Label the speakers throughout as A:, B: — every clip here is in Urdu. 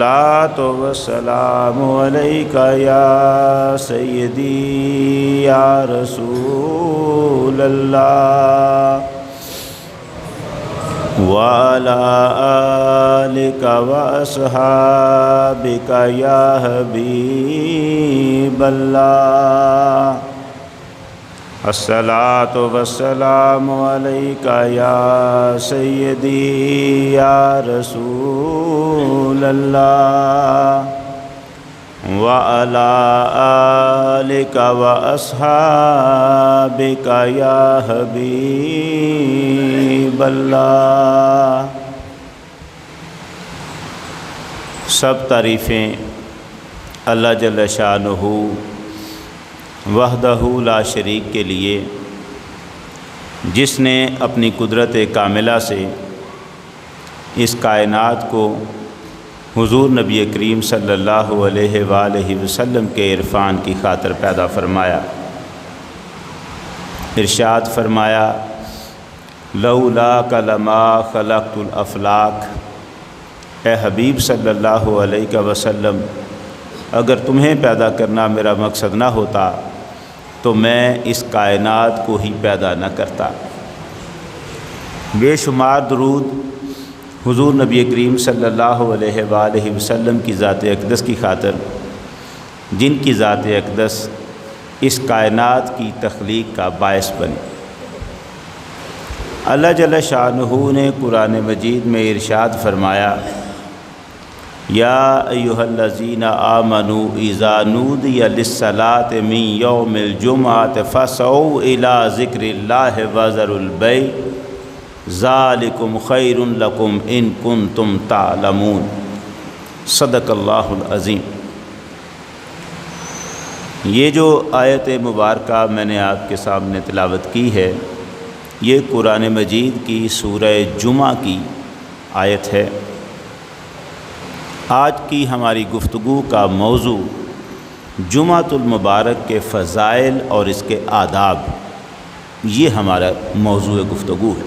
A: الصلاۃ والسلام علیک یا سیدی یا رسول اللہ وعلی آلک واصحابک یا حبیب اللہ الصلاۃ والسلام علیک یا سیدی یا رسول اللہ وعلی آلک واصحابک یا حبیب اللہ۔ سب تعریفیں اللہ جل شانہ وحدہ لا شریک کے لیے، جس نے اپنی قدرت کاملہ سے اس کائنات کو حضور نبی کریم صلی اللہ علیہ وآلہ وسلم کے عرفان کی خاطر پیدا فرمایا۔ ارشاد فرمایا لولاک لما خلقت الافلاک، اے حبیب صلی اللہ علیہ وسلم، اگر تمہیں پیدا کرنا میرا مقصد نہ ہوتا تو میں اس کائنات کو ہی پیدا نہ کرتا۔ بے شمار درود حضور نبی کریم صلی اللہ علیہ وآلہ وسلم کی ذات اقدس کی خاطر، جن کی ذات اقدس اس کائنات کی تخلیق کا باعث بنی۔ اللہ جل شانہ نے قرآن مجید میں ارشاد فرمایا یا ایھا الذین آمنوا اذا نودی للصلاۃ من یوم الجمعۃ فاسعوا الی ذکر اللہ وذروا البیع ذالکم خیر لکم ان کنتم تعلمون۔ صدق اللہ العظیم۔ یہ جو آیت مبارکہ میں نے آپ کے سامنے تلاوت کی ہے، یہ قرآن مجید کی سورہ جمعہ کی آیت ہے۔ آج کی ہماری گفتگو کا موضوع جمعۃ المبارک کے فضائل اور اس کے آداب، یہ ہمارا موضوع گفتگو ہے۔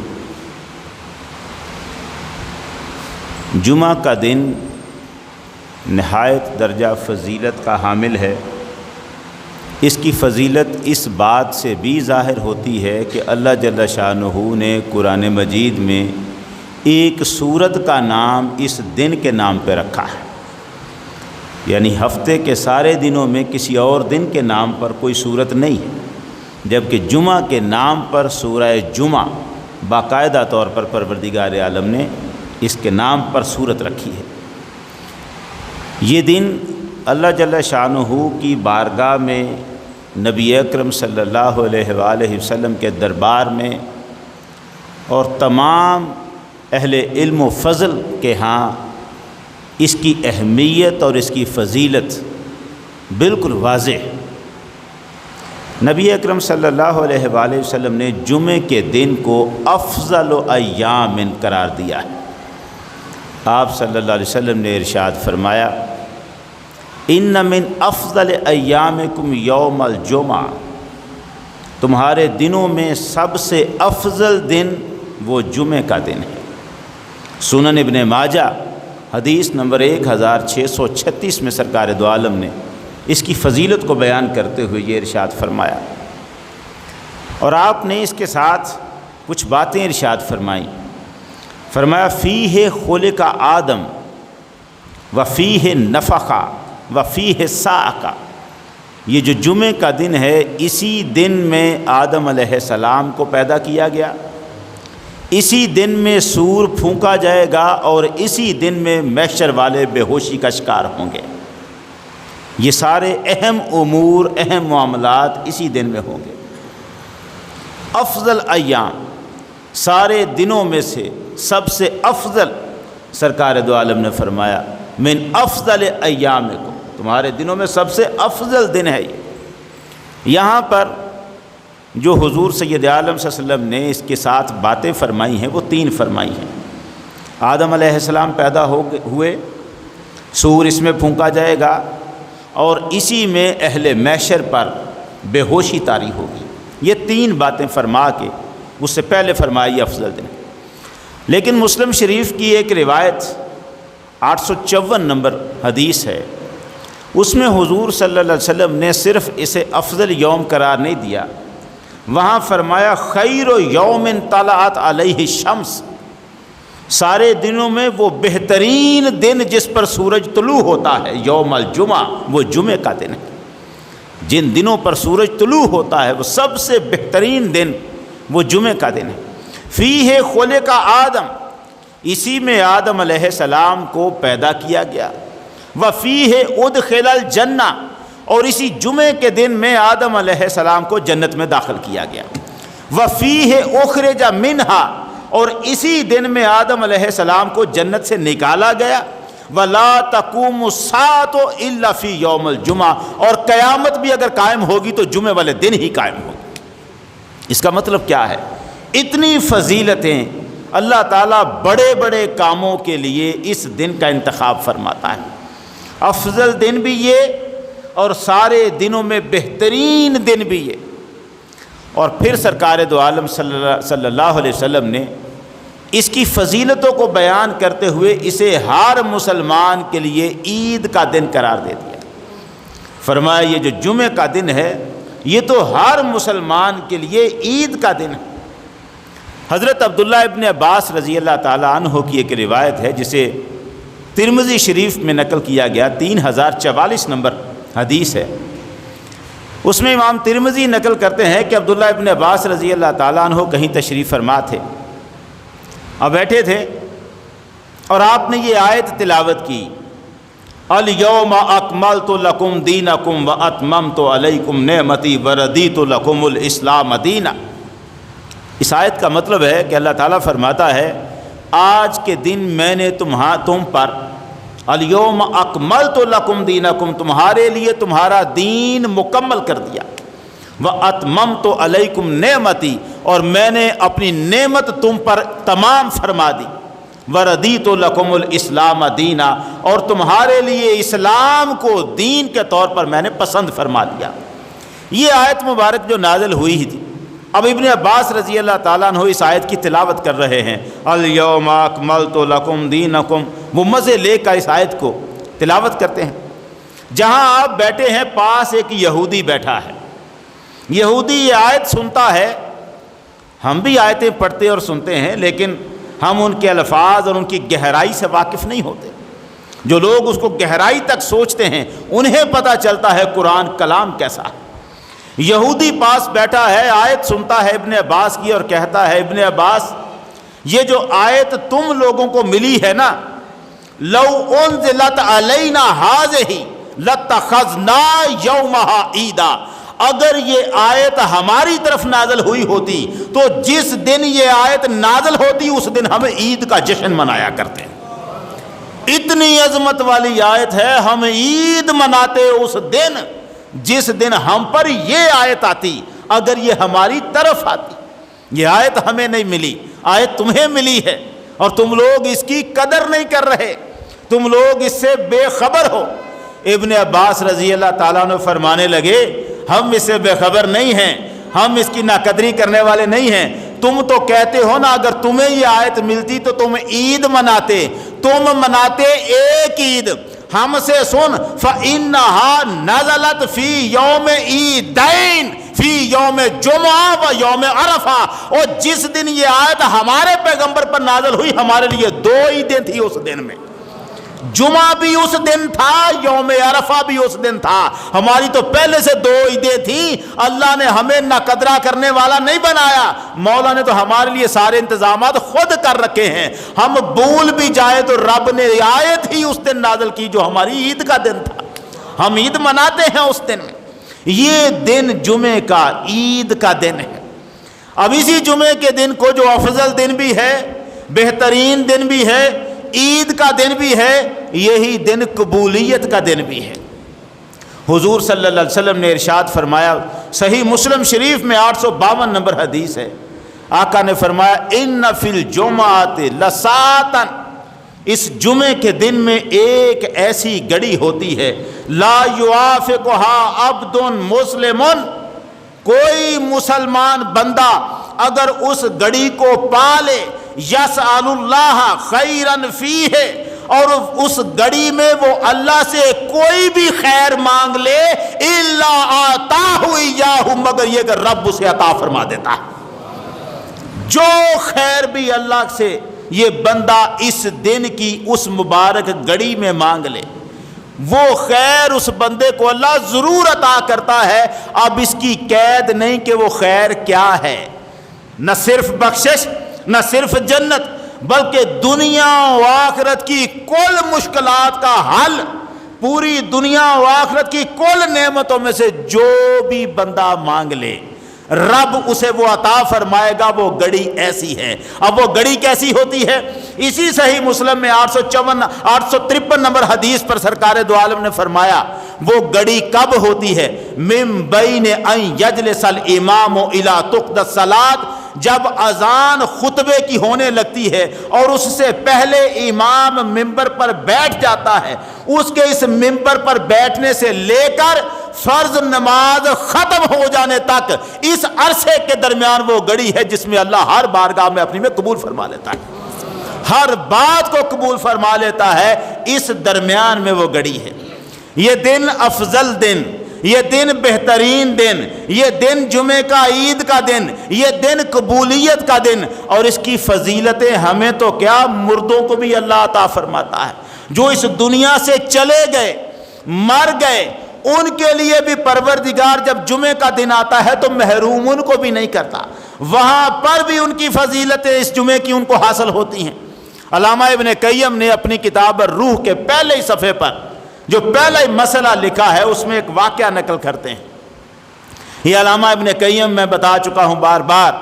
A: جمعہ کا دن نہایت درجہ فضیلت کا حامل ہے۔ اس کی فضیلت اس بات سے بھی ظاہر ہوتی ہے کہ اللہ جل شانہ نے قرآن مجید میں ایک سورت کا نام اس دن کے نام پہ رکھا ہے، یعنی ہفتے کے سارے دنوں میں کسی اور دن کے نام پر کوئی سورت نہیں ہے، جبکہ جمعہ کے نام پر سورہ جمعہ باقاعدہ طور پر پروردگار عالم نے اس کے نام پر سورت رکھی ہے۔ یہ دن اللہ جل شانہ کی بارگاہ میں نبی اکرم صلی اللہ علیہ وآلہ وسلم کے دربار میں اور تمام اہل علم و فضل کے ہاں اس کی اہمیت اور اس کی فضیلت بالکل واضح ہے۔ نبی اکرم صلی اللہ علیہ وآلہ وسلم نے جمعے کے دن کو افضل ایام قرار دیا ہے۔ آپ صلی اللہ علیہ وسلم نے ارشاد فرمایا ان من افضل ایامکم یوم الجمعہ، تمہارے دنوں میں سب سے افضل دن وہ جمعے کا دن ہے۔ سنن ابن ماجہ حدیث نمبر 1636 میں سرکار دو عالم نے اس کی فضیلت کو بیان کرتے ہوئے یہ ارشاد فرمایا، اور آپ نے اس کے ساتھ کچھ باتیں ارشاد فرمائیں۔ فرمایا فیہ خلق آدم وفیہ نفخ وفیہ صعق، یہ جو جمعے کا دن ہے اسی دن میں آدم علیہ السلام کو پیدا کیا گیا، اسی دن میں سور پھونکا جائے گا اور اسی دن میں محشر والے بے ہوشی کا شکار ہوں گے۔ یہ سارے اہم امور، اہم معاملات اسی دن میں ہوں گے۔ افضل ایام، سارے دنوں میں سے سب سے افضل، سرکار دو عالم نے فرمایا من افضل ایامکم، تمہارے دنوں میں سب سے افضل دن ہے یہ۔ یہاں پر جو حضور سید عالم صلی اللہ علیہ وسلم نے اس کے ساتھ باتیں فرمائی ہیں وہ 3 فرمائی ہیں۔ آدم علیہ السلام پیدا ہوئے، سور اس میں پھونکا جائے گا اور اسی میں اہل محشر پر بے ہوشی طاری ہوگی۔ یہ 3 باتیں فرما کے اس سے پہلے فرمائی افضل دن۔ لیکن مسلم شریف کی ایک روایت 854 نمبر حدیث ہے، اس میں حضور صلی اللہ علیہ وسلم نے صرف اسے افضل یوم قرار نہیں دیا، وہاں فرمایا خیر یوم طلعت علیہ الشمس، سارے دنوں میں وہ بہترین دن جس پر سورج طلوع ہوتا ہے یوم الجمعہ، وہ جمعہ کا دن ہے۔ جن دنوں پر سورج طلوع ہوتا ہے وہ سب سے بہترین دن وہ جمعہ کا دن ہے۔ فیہ خلق آدم، اسی میں آدم علیہ السلام کو پیدا کیا گیا۔ وفیہ ادخل الجنہ، اور اسی جمعے کے دن میں آدم علیہ السلام کو جنت میں داخل کیا گیا۔ وفیہ اخرج منہا، اور اسی دن میں آدم علیہ السلام کو جنت سے نکالا گیا۔ ولا تقوم الساعة الا فی یوم الجمعہ، اور قیامت بھی اگر قائم ہوگی تو جمعے والے دن ہی قائم ہوگی۔ اس کا مطلب کیا ہے؟ اتنی فضیلتیں اللہ تعالیٰ بڑے بڑے کاموں کے لیے اس دن کا انتخاب فرماتا ہے۔ افضل دن بھی یہ اور سارے دنوں میں بہترین دن بھی یہ۔ اور پھر سرکار دو عالم صلی اللہ علیہ وسلم نے اس کی فضیلتوں کو بیان کرتے ہوئے اسے ہر مسلمان کے لیے عید کا دن قرار دے دیا۔ فرمایا یہ جو جمعہ کا دن ہے یہ تو ہر مسلمان کے لیے عید کا دن ہے۔ حضرت عبداللہ ابن عباس رضی اللہ تعالیٰ عنہ کی ایک روایت ہے جسے ترمذی شریف میں نقل کیا گیا، 3044 نمبر حدیث ہے۔ اس میں امام ترمذی نقل کرتے ہیں کہ عبداللہ ابن عباس رضی اللہ تعالیٰ عنہ کہیں تشریف فرما تھے، اب بیٹھے تھے اور آپ نے یہ آیت تلاوت کی، الیوم اکملت لکم دینکم واتممت علیکم نعمتی وردیت لکم الاسلام دینا۔ اس آیت کا مطلب ہے کہ اللہ تعالیٰ فرماتا ہے آج کے دن میں نے تم پر الیوم اکملت لکم دینکم، تمہارے لیے تمہارا دین مکمل کر دیا، واتممت علیکم نعمتی، اور میں نے اپنی نعمت تم پر تمام فرما دی، وردیت لکم الاسلام دینا، اور تمہارے لیے اسلام کو دین کے طور پر میں نے پسند فرما لیا۔ یہ آیت مبارک جو نازل ہوئی ہی تھی، اب ابن عباس رضی اللہ تعالیٰ عنہ اس آیت کی تلاوت کر رہے ہیں، الیوم اکملت لکم دینکم، وہ مزے لے کر اس آیت کو تلاوت کرتے ہیں۔ جہاں آپ بیٹھے ہیں پاس ایک یہودی بیٹھا ہے، یہودی یہ آیت سنتا ہے، ہم بھی آیتیں پڑھتے اور سنتے ہیں لیکن ہم ان کے الفاظ اور ان کی گہرائی سے واقف نہیں ہوتے۔ جو لوگ اس کو گہرائی تک سوچتے ہیں انہیں پتہ چلتا ہے قرآن کلام کیسا ہے۔ یہودی پاس بیٹھا ہے، آیت سنتا ہے ابن عباس کی اور کہتا ہے ابن عباس یہ جو آیت تم لوگوں کو ملی ہے نا، لو انزلت علینا ھذہ لاتخذنا یومھا عیدا، اگر یہ آیت ہماری طرف نازل ہوئی ہوتی تو جس دن یہ آیت نازل ہوتی اس دن ہم عید کا جشن منایا کرتے ہیں۔ اتنی عظمت والی آیت ہے، ہم عید مناتے اس دن جس دن ہم پر یہ آیت آتی، اگر یہ ہماری طرف آتی۔ یہ آیت ہمیں نہیں ملی، آیت تمہیں ملی ہے اور تم لوگ اس کی قدر نہیں کر رہے، تم لوگ اس سے بے خبر ہو۔ ابن عباس رضی اللہ تعالیٰ عنہ فرمانے لگے ہم اس سے بے خبر نہیں ہیں، ہم اس کی ناقدری کرنے والے نہیں ہیں، تم تو کہتے ہو نا اگر تمہیں یہ آیت ملتی تو تم عید مناتے، تم مناتے ایک عید، ہم سے سن فَإِنَّهَا نَزَلَتْ فِي يَوْمِ عِيدَيْنِ فِي يَوْمِ جُمعہ و یوم عرفہ، اور جس دن یہ آیت ہمارے پیغمبر پر نازل ہوئی ہمارے لیے دو عیدیں تھی اس دن میں، جمعہ بھی اس دن تھا، یوم عرفہ بھی اس دن تھا، ہماری تو پہلے سے دو عیدیں تھیں۔ اللہ نے ہمیں ناقدرہ کرنے والا نہیں بنایا، مولا نے تو ہمارے لیے سارے انتظامات خود کر رکھے ہیں، ہم بھول بھی جائیں تو رب نے آیت ہی اس دن نازل کی جو ہماری عید کا دن تھا، ہم عید مناتے ہیں اس دن میں۔ یہ دن جمعے کا عید کا دن ہے۔ اب اسی جمعے کے دن کو جو افضل دن بھی ہے، بہترین دن بھی ہے، عید کا دن بھی ہے، یہی دن قبولیت کا دن بھی ہے۔ حضور صلی اللہ علیہ وسلم نے ارشاد فرمایا، صحیح مسلم شریف میں 852 نمبر حدیث ہے، آقا نے فرمایا ان فی الجمعۃ لساعۃ، اس جمعے کے دن میں ایک ایسی گھڑی ہوتی ہے، لا یوافقھا عبد مسلم، کوئی مسلمان بندہ اگر اس گھڑی کو پا لے، یسأل اللہ خیرا فیہ، اور اس گھڑی میں وہ اللہ سے کوئی بھی خیر مانگ لے الا آتاہ ایاہ، مگر یہ کہ رب اسے عطا فرما دیتا ہے۔ جو خیر بھی اللہ سے یہ بندہ اس دن کی اس مبارک گھڑی میں مانگ لے، وہ خیر اس بندے کو اللہ ضرور عطا کرتا ہے۔ اب اس کی قید نہیں کہ وہ خیر کیا ہے، نہ صرف بخشش، نہ صرف جنت، بلکہ دنیا و آخرت کی کل مشکلات کا حل، پوری دنیا و آخرت کی کل نعمتوں میں سے جو بھی بندہ مانگ لے رب اسے وہ عطا فرمائے گا۔ وہ گھڑی ایسی ہے۔ اب وہ گھڑی کیسی ہوتی ہے؟ اسی صحیح مسلم میں 853 نمبر حدیث پر سرکار دو عالم نے فرمایا وہ گھڑی کب ہوتی ہے؟ من بین ان یجلس الامام الی تقضی الصلاۃ، جب اذان خطبے کی ہونے لگتی ہے اور اس سے پہلے امام ممبر پر بیٹھ جاتا ہے، اس کے اس ممبر پر بیٹھنے سے لے کر فرض نماز ختم ہو جانے تک اس عرصے کے درمیان وہ گھڑی ہے جس میں اللہ ہر بارگاہ میں اپنی میں قبول فرما لیتا ہے، ہر بات کو قبول فرما لیتا ہے۔ اس درمیان میں وہ گھڑی ہے۔ یہ دن افضل دن، یہ دن بہترین دن، یہ دن جمعے کا عید کا دن، یہ دن قبولیت کا دن، اور اس کی فضیلتیں ہمیں تو کیا مردوں کو بھی اللہ عطا فرماتا ہے۔ جو اس دنیا سے چلے گئے، مر گئے، ان کے لیے بھی پروردگار جب جمعے کا دن آتا ہے تو محروم ان کو بھی نہیں کرتا، وہاں پر بھی ان کی فضیلتیں اس جمعے کی ان کو حاصل ہوتی ہیں۔ علامہ ابن قیم نے اپنی کتاب الروح کے پہلے ہی صفحے پر جو پہلا ہی مسئلہ لکھا ہے اس میں ایک واقعہ نقل کرتے ہیں۔ یہ علامہ ابن قیم میں بتا چکا ہوں بار بار،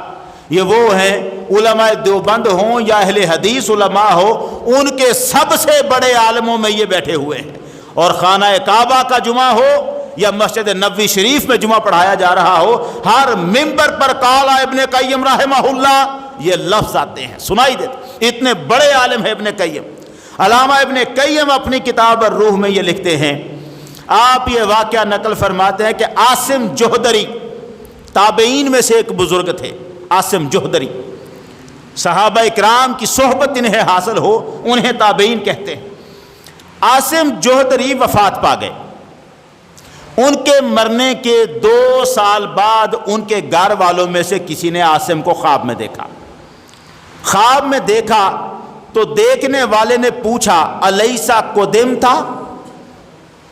A: یہ وہ ہیں علماء دیوبند ہوں یا اہل حدیث علماء ہو، ان کے سب سے بڑے عالموں میں یہ بیٹھے ہوئے ہیں، اور خانہ کعبہ کا جمعہ ہو یا مسجد نبوی شریف میں جمعہ پڑھایا جا رہا ہو، ہر ممبر پر قال ابن قیم رحمہ اللہ یہ لفظ آتے ہیں، سنائی دیتے۔ اتنے بڑے عالم ہیں ابن قیم۔ علامہ ابن قیم اپنی کتاب الروح میں یہ لکھتے ہیں، آپ یہ واقعہ نقل فرماتے ہیں کہ عاصم جوہدری تابعین میں سے ایک بزرگ تھے۔ عاصم جوہدری، صحابہ اکرام کی صحبت انہیں حاصل ہو انہیں تابعین کہتے ہیں۔ عاصم جوہدری وفات پا گئے۔ ان کے مرنے کے 2 سال بعد ان کے گھر والوں میں سے کسی نے عاصم کو خواب میں دیکھا۔ خواب میں دیکھا تو دیکھنے والے نے پوچھا الیسا قدم تھا،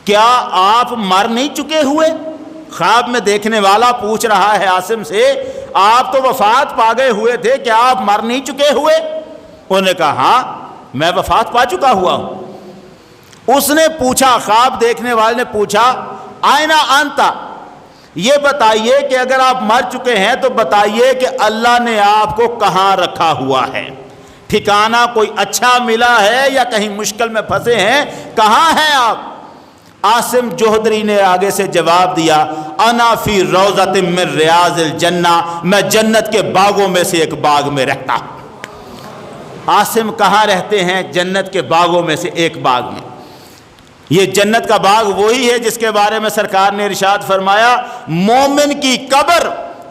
A: کیا آپ مر نہیں چکے ہوئے؟ خواب میں دیکھنے والا پوچھ رہا ہے عاصم سے آپ تو وفات پا گئے ہوئے تھے، کیا آپ مر نہیں چکے ہوئے؟ انہوں نے کہا ہاں میں وفات پا چکا ہوا ہوں۔ اس نے پوچھا، خواب دیکھنے والے نے پوچھا آئنا انتا، یہ بتائیے کہ اگر آپ مر چکے ہیں تو بتائیے کہ اللہ نے آپ کو کہاں رکھا ہوا ہے، ٹھکانہ کوئی اچھا ملا ہے یا کہیں مشکل میں پھنسے ہیں، کہاں ہیں آپ؟ عاصم جوہدری نے آگے سے جواب دیا انا فی روضۃ من ریاض الجنہ، میں جنت کے باغوں میں سے ایک باغ میں رہتا ہوں۔ عاصم کہاں رہتے ہیں؟ جنت کے باغوں میں سے ایک باغ میں۔ یہ جنت کا باغ وہی ہے جس کے بارے میں سرکار نے ارشاد فرمایا مومن کی قبر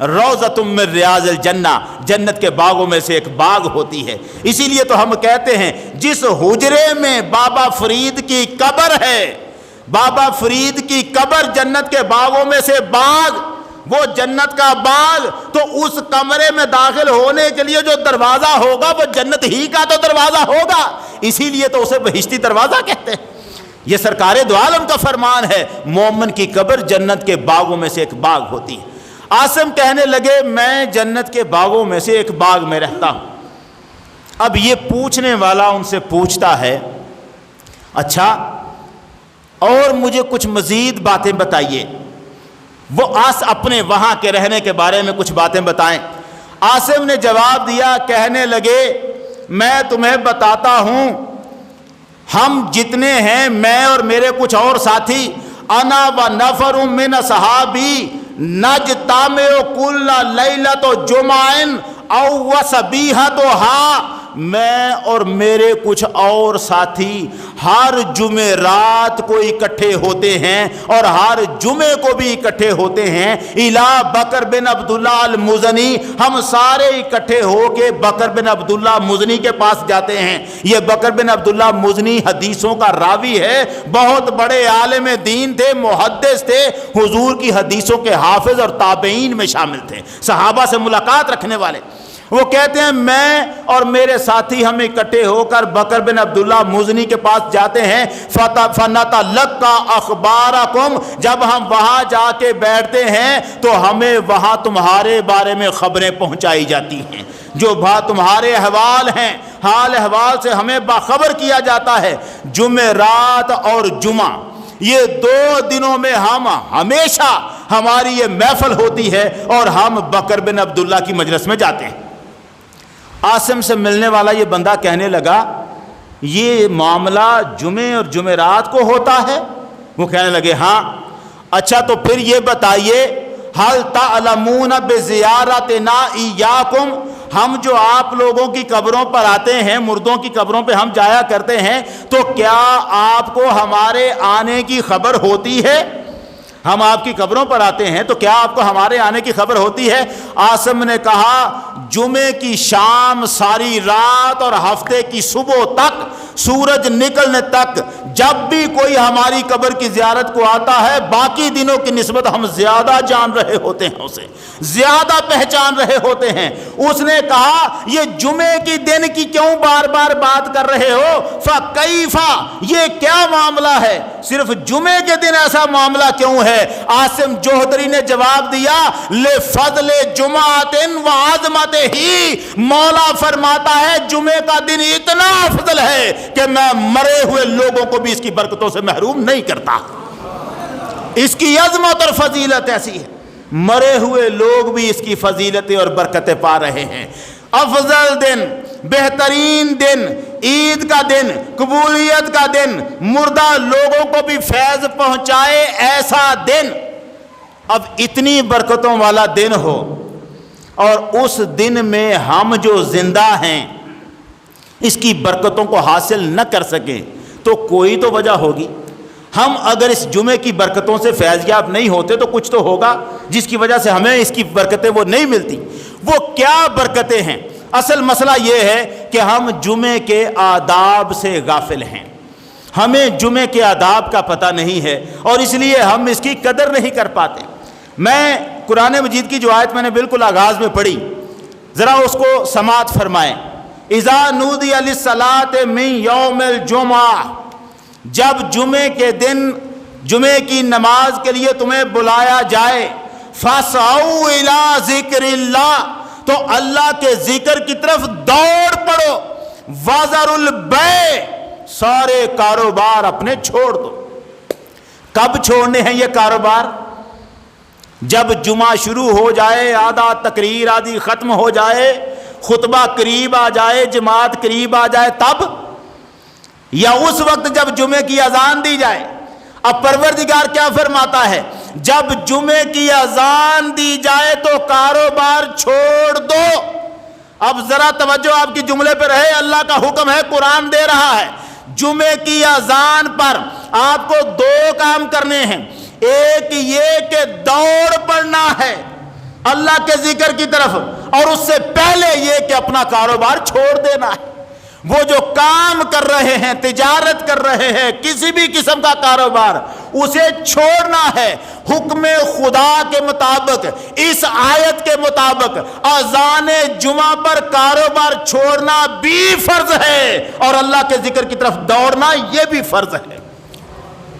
A: روضۃ من ریاض الجنہ، جنت کے باغوں میں سے ایک باغ ہوتی ہے۔ اسی لیے تو ہم کہتے ہیں جس حجرے میں بابا فرید کی قبر ہے، بابا فرید کی قبر جنت کے باغوں میں سے باغ، وہ جنت کا باغ، تو اس کمرے میں داخل ہونے کے لیے جو دروازہ ہوگا وہ جنت ہی کا تو دروازہ ہوگا، اسی لیے تو اسے بہشتی دروازہ کہتے ہیں۔ یہ سرکار دو عالم کا فرمان ہے، مومن کی قبر جنت کے باغوں میں سے ایک باغ ہوتی ہے۔ عاصم کہنے لگے میں جنت کے باغوں میں سے ایک باغ میں رہتا ہوں۔ اب یہ پوچھنے والا ان سے پوچھتا ہے اچھا اور مجھے کچھ مزید باتیں بتائیے، وہ اپنے وہاں کے رہنے کے بارے میں کچھ باتیں بتائیں۔ عاصم نے جواب دیا، کہنے لگے میں تمہیں بتاتا ہوں، ہم جتنے ہیں میں اور میرے کچھ اور ساتھی، انا و نفر من صحابی نجتمع کل لیلۃ جمعہ او وصبیحتھا میں اور میرے کچھ اور ساتھی ہر جمعرات کو اکٹھے ہوتے ہیں اور ہر جمعے کو بھی اکٹھے ہوتے ہیں الا بکر بن عبداللہ المزنی، ہم سارے اکٹھے ہو کے بکر بن عبداللہ مزنی کے پاس جاتے ہیں۔ یہ بکر بن عبداللہ مزنی حدیثوں کا راوی ہے، بہت بڑے عالم دین تھے، محدث تھے، حضور کی حدیثوں کے حافظ اور تابعین میں شامل تھے، صحابہ سے ملاقات رکھنے والے۔ وہ کہتے ہیں میں اور میرے ساتھی ہم اکٹھے ہو کر بکر بن عبداللہ مزنی کے پاس جاتے ہیں، فَنَتَلَقَّى أَخْبَارَكُمْ، جب ہم وہاں جا کے بیٹھتے ہیں تو ہمیں وہاں تمہارے بارے میں خبریں پہنچائی جاتی ہیں، جو تمہارے احوال ہیں، حال احوال سے ہمیں باخبر کیا جاتا ہے۔ جمعرات اور جمعہ یہ 2 دنوں میں ہم ہمیشہ ہماری یہ محفل ہوتی ہے اور ہم بکر بن عبداللہ کی مجلس میں جاتے ہیں۔ عاصم سے ملنے والا یہ بندہ کہنے لگا یہ معاملہ جمعے اور جمعرات کو ہوتا ہے؟ وہ کہنے لگے ہاں۔ اچھا تو پھر یہ بتائیے حل تعلمون بزیارتنا ایاکم، ہم جو آپ لوگوں کی قبروں پر آتے ہیں، مردوں کی قبروں پہ ہم جایا کرتے ہیں، تو کیا آپ کو ہمارے آنے کی خبر ہوتی ہے؟ ہم آپ کی قبروں پر آتے ہیں تو کیا آپ کو ہمارے آنے کی خبر ہوتی ہے؟ عاصم نے کہا جمعے کی شام ساری رات اور ہفتے کی صبح تک، سورج نکلنے تک جب بھی کوئی ہماری قبر کی زیارت کو آتا ہے، باقی دنوں کی نسبت ہم زیادہ جان رہے ہوتے ہیں، اسے زیادہ پہچان رہے ہوتے ہیں۔ اس نے کہا یہ جمعے کی دن کی کیوں بار بار بات کر رہے ہو؟ فَكَيْفَ، یہ کیا معاملہ ہے؟ صرف جمعے کے دن ایسا معاملہ کیوں ہے؟ عاصم جوہدری نے جواب دیا لِفَضْلِ جُمَعَةٍ وَعَظْمَتِهِ، مولا فرماتا ہے جمعے کا دن اتنا افضل ہے کہ میں مرے ہوئے لوگوں کو بھی اس کی برکتوں سے محروم نہیں کرتا۔ اس کی عظمت اور فضیلت ایسی ہے، مرے ہوئے لوگ بھی اس کی فضیلتیں اور برکتیں پا رہے ہیں۔ افضل دن، بہترین دن، عید کا دن، قبولیت کا دن، مردہ لوگوں کو بھی فیض پہنچائے ایسا دن۔ اب اتنی برکتوں والا دن ہو اور اس دن میں ہم جو زندہ ہیں اس کی برکتوں کو حاصل نہ کر سکیں تو کوئی تو وجہ ہوگی۔ ہم اگر اس جمعے کی برکتوں سے فیض یاب نہیں ہوتے تو کچھ تو ہوگا جس کی وجہ سے ہمیں اس کی برکتیں وہ نہیں ملتی۔ وہ کیا برکتیں ہیں؟ اصل مسئلہ یہ ہے کہ ہم جمعے کے آداب سے غافل ہیں، ہمیں جمعے کے آداب کا پتہ نہیں ہے اور اس لیے ہم اس کی قدر نہیں کر پاتے۔ میں قرآن مجید کی جو آیت میں نے بالکل آغاز میں پڑھی، ذرا اس کو سماعت فرمائیں۔ اذا نودی للصلاۃ من یوم الجمعہ، جب جمعے کے دن جمعے کی نماز کے لیے تمہیں بلایا جائے، فاسعوا الی ذکر اللہ، تو اللہ کے ذکر کی طرف دوڑ پڑو، وذروا البیع، سارے کاروبار اپنے چھوڑ دو۔ کب چھوڑنے ہیں یہ کاروبار؟ جب جمعہ شروع ہو جائے، آدھا تقریر آدھی ختم ہو جائے، خطبہ قریب آ جائے، جماعت قریب آ جائے تب، یا اس وقت جب جمعے کی اذان دی جائے؟ اب پروردگار کیا فرماتا ہے؟ جب جمعے کی اذان دی جائے تو کاروبار چھوڑ دو۔ اب ذرا توجہ آپ کی جملے پہ رہے، اللہ کا حکم ہے، قرآن دے رہا ہے۔ جمعے کی اذان پر آپ کو 2 کام کرنے ہیں۔ ایک یہ کہ دوڑ پڑنا ہے اللہ کے ذکر کی طرف، اور اس سے پہلے یہ کہ اپنا کاروبار چھوڑ دینا ہے۔ وہ جو کام کر رہے ہیں، تجارت کر رہے ہیں، کسی بھی قسم کا کاروبار، اسے چھوڑنا ہے۔ حکم خدا کے مطابق، اس آیت کے مطابق، اذان جمعہ پر کاروبار چھوڑنا بھی فرض ہے اور اللہ کے ذکر کی طرف دوڑنا یہ بھی فرض ہے۔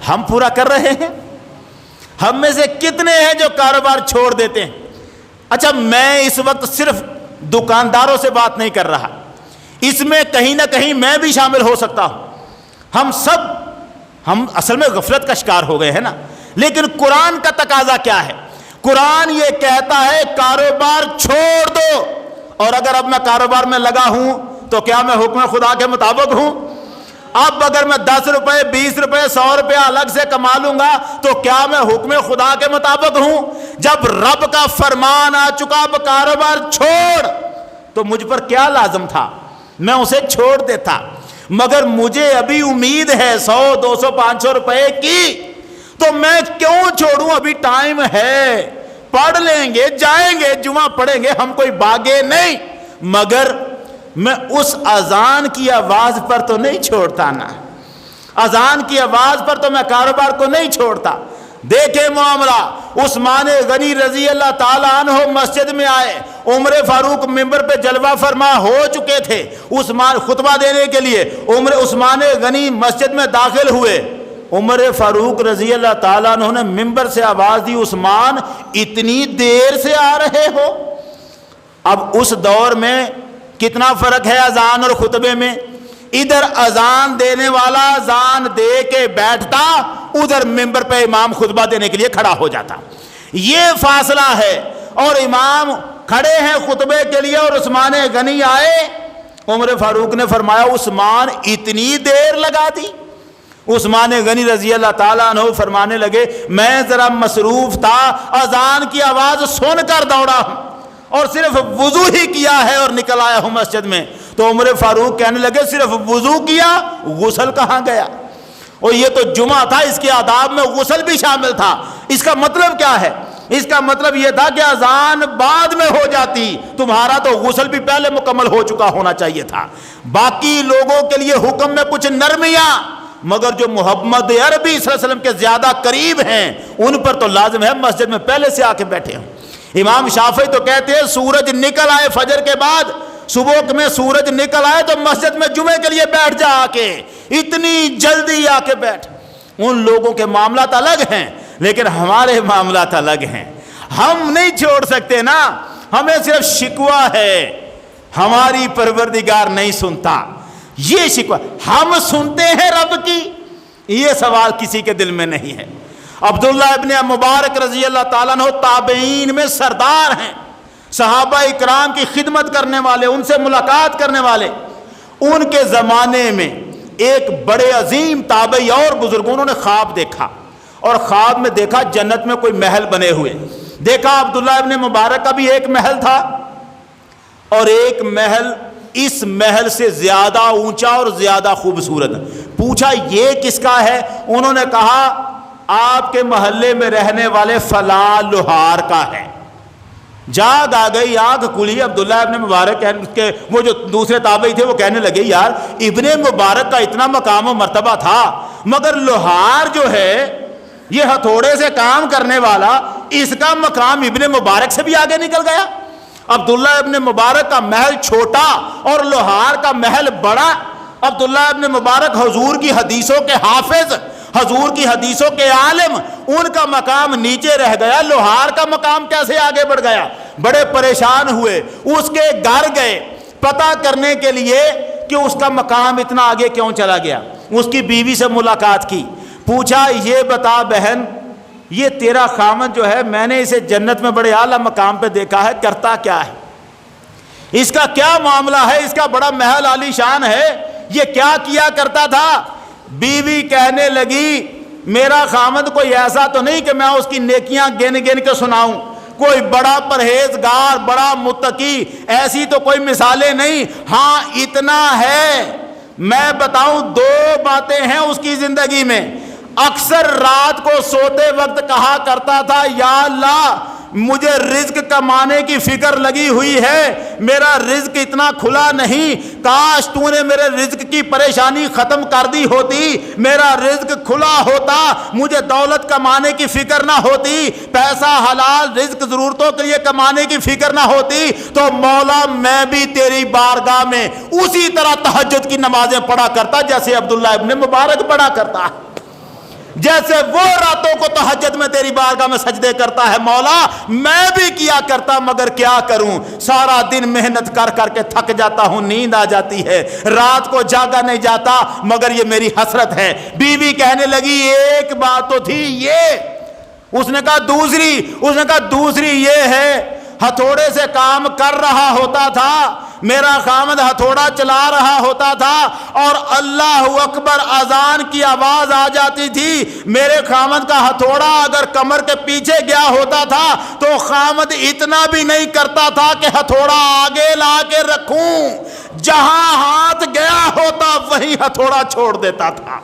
A: ہم پورا کر رہے ہیں؟ ہم میں سے کتنے ہیں جو کاروبار چھوڑ دیتے ہیں؟ اچھا، میں اس وقت صرف دکانداروں سے بات نہیں کر رہا، اس میں کہیں نہ کہیں میں بھی شامل ہو سکتا ہوں۔ ہم اصل میں غفلت کا شکار ہو گئے ہیں نا۔ لیکن قرآن کا تقاضا کیا ہے؟ قرآن یہ کہتا ہے کاروبار چھوڑ دو، اور اگر اب میں کاروبار میں لگا ہوں تو کیا میں حکم خدا کے مطابق ہوں؟ اب اگر میں 10 روپے 20 روپے 100 روپے الگ سے کما لوں گا تو کیا میں حکم خدا کے مطابق ہوں؟ جب رب کا فرمان آ چکا اب کاروبار چھوڑ، تو مجھ پر کیا لازم تھا؟ میں اسے چھوڑ دیتا، مگر مجھے ابھی امید ہے 100 200 500 روپے کی، تو میں کیوں چھوڑوں؟ ابھی ٹائم ہے، پڑھ لیں گے، جائیں گے، جمعہ پڑھیں گے، ہم کوئی باغے نہیں، مگر میں اس اذان کی آواز پر تو نہیں چھوڑتا نا، اذان کی آواز پر تو میں کاروبار کو نہیں چھوڑتا۔ دیکھیں معاملہ، عثمان غنی رضی اللہ تعالیٰ عنہ مسجد میں آئے، عمر فاروق ممبر پہ جلوہ فرما ہو چکے تھے عثمان خطبہ دینے کے لیے، عثمان غنی مسجد میں داخل ہوئے، عمر فاروق رضی اللہ تعالیٰ عنہ نے ممبر سے آواز دی، عثمان اتنی دیر سے آ رہے ہو؟ اب اس دور میں کتنا فرق ہے اذان اور خطبے میں، ادھر اذان دینے والا اذان دے کے بیٹھتا، ادھر ممبر پہ امام خطبہ دینے کے لیے کھڑا ہو جاتا، یہ فاصلہ ہے، اور امام کھڑے ہیں خطبے کے لیے اور عثمان غنی آئے، عمر فاروق نے فرمایا عثمان اتنی دیر لگا دی؟ عثمان غنی رضی اللہ تعالیٰ عنہ فرمانے لگے میں ذرا مصروف تھا، اذان کی آواز سن کر دوڑا ہوں اور صرف وضو ہی کیا ہے اور نکل آیا ہوں مسجد میں۔ تو عمر فاروق کہنے لگے صرف وضو کیا، غسل کہاں گیا؟ اور یہ تو جمعہ تھا، اس کے آداب میں غسل بھی شامل تھا۔ اس کا مطلب کیا ہے؟ اس کا مطلب یہ تھا کہ اذان بعد میں ہو جاتی، تمہارا تو غسل بھی پہلے مکمل ہو چکا ہونا چاہیے تھا۔ باقی لوگوں کے لیے حکم میں کچھ نرمیاں، مگر جو محمد عربی صلی اللہ علیہ وسلم کے زیادہ قریب ہیں ان پر تو لازم ہے مسجد میں پہلے سے آ کے بیٹھے ہوں۔ امام شافعی تو کہتے ہیں سورج نکل آئے فجر کے بعد، صبح میں سورج نکل آئے تو مسجد میں جمعے کے لیے بیٹھ جا، آ کے اتنی جلدی آ کے بیٹھ۔ ان لوگوں کے معاملات الگ ہیں لیکن ہمارے معاملات الگ ہیں، ہم نہیں چھوڑ سکتے نا، ہمیں صرف شکوہ ہے ہماری پروردگار نہیں سنتا، یہ شکوہ۔ ہم سنتے ہیں رب کی، یہ سوال کسی کے دل میں نہیں ہے۔ عبداللہ ابن مبارک رضی اللہ تعالیٰ عنہ تابعین میں سردار ہیں، صحابہ اکرام کی خدمت کرنے والے، ان سے ملاقات کرنے والے۔ ان کے زمانے میں ایک بڑے عظیم تابعی اور بزرگوں نے خواب دیکھا، اور خواب میں دیکھا جنت میں کوئی محل بنے ہوئے۔ دیکھا عبداللہ ابن مبارک کا بھی ایک محل تھا، اور ایک محل اس محل سے زیادہ اونچا اور زیادہ خوبصورت۔ پوچھا یہ کس کا ہے؟ انہوں نے کہا آپ کے محلے میں رہنے والے فلاں لوہار کا ہے۔ جاگ آ گئی، آنکھ کھلی، عبداللہ ابن مبارک کے وہ جو دوسرے تابعی تھے وہ کہنے لگے یار ابن مبارک کا اتنا مقام و مرتبہ تھا، مگر لوہار جو ہے یہ ہتھوڑے سے کام کرنے والا، اس کا مقام ابن مبارک سے بھی آگے نکل گیا۔ عبداللہ ابن مبارک کا محل چھوٹا اور لوہار کا محل بڑا۔ عبداللہ ابن مبارک حضور کی حدیثوں کے حافظ، حضور کی حدیثوں کے عالم، ان کا مقام نیچے رہ گیا، لوہار کا مقام کیسے آگے بڑھ گیا؟ بڑے پریشان ہوئے، اس کے گھر گئے پتہ کرنے کے لیے کہ اس کا مقام اتنا آگے کیوں چلا گیا۔ اس کی بیوی سے ملاقات کی، پوچھا یہ بتا بہن یہ تیرا خامن جو ہے میں نے اسے جنت میں بڑے اعلیٰ مقام پہ دیکھا ہے، کرتا کیا ہے؟ اس کا کیا معاملہ ہے؟ اس کا بڑا محل عالی شان ہے، یہ کیا کیا کرتا تھا؟ بیوی کہنے لگی میرا خامد کوئی ایسا تو نہیں کہ میں اس کی نیکیاں گن گن کے سناؤں، کوئی بڑا پرہیزگار، بڑا متقی، ایسی تو کوئی مثالیں نہیں، ہاں اتنا ہے میں بتاؤں، دو باتیں ہیں اس کی زندگی میں۔ اکثر رات کو سوتے وقت کہا کرتا تھا یا اللہ مجھے رزق کمانے کی فکر لگی ہوئی ہے، میرا رزق اتنا کھلا نہیں، کاش تو نے میرے رزق کی پریشانی ختم کر دی ہوتی، میرا رزق کھلا ہوتا، مجھے دولت کمانے کی فکر نہ ہوتی، پیسہ حلال رزق ضرورتوں کے لیے کمانے کی فکر نہ ہوتی، تو مولا میں بھی تیری بارگاہ میں اسی طرح تہجد کی نمازیں پڑھا کرتا جیسے عبداللہ ابن مبارک پڑھا کرتا ہے، جیسے وہ راتوں کو تہجد میں تیری بارگاہ میں سجدے کرتا ہے، مولا میں بھی کیا کرتا، مگر کیا کروں، سارا دن محنت کر کر کے تھک جاتا ہوں، نیند آ جاتی ہے، رات کو جاگا نہیں جاتا، مگر یہ میری حسرت ہے۔ بیوی کہنے لگی ایک بات تو تھی یہ، اس نے کہا دوسری یہ ہے، ہتھوڑے سے کام کر رہا ہوتا تھا، میرا خامد ہتھوڑا چلا رہا ہوتا تھا اور اللہ اکبر اذان کی آواز آ جاتی تھی، میرے خامد کا ہتھوڑا اگر کمر کے پیچھے گیا ہوتا تھا تو خامد اتنا بھی نہیں کرتا تھا کہ ہتھوڑا آگے لا کے رکھوں، جہاں ہاتھ گیا ہوتا وہیں ہتھوڑا چھوڑ دیتا تھا۔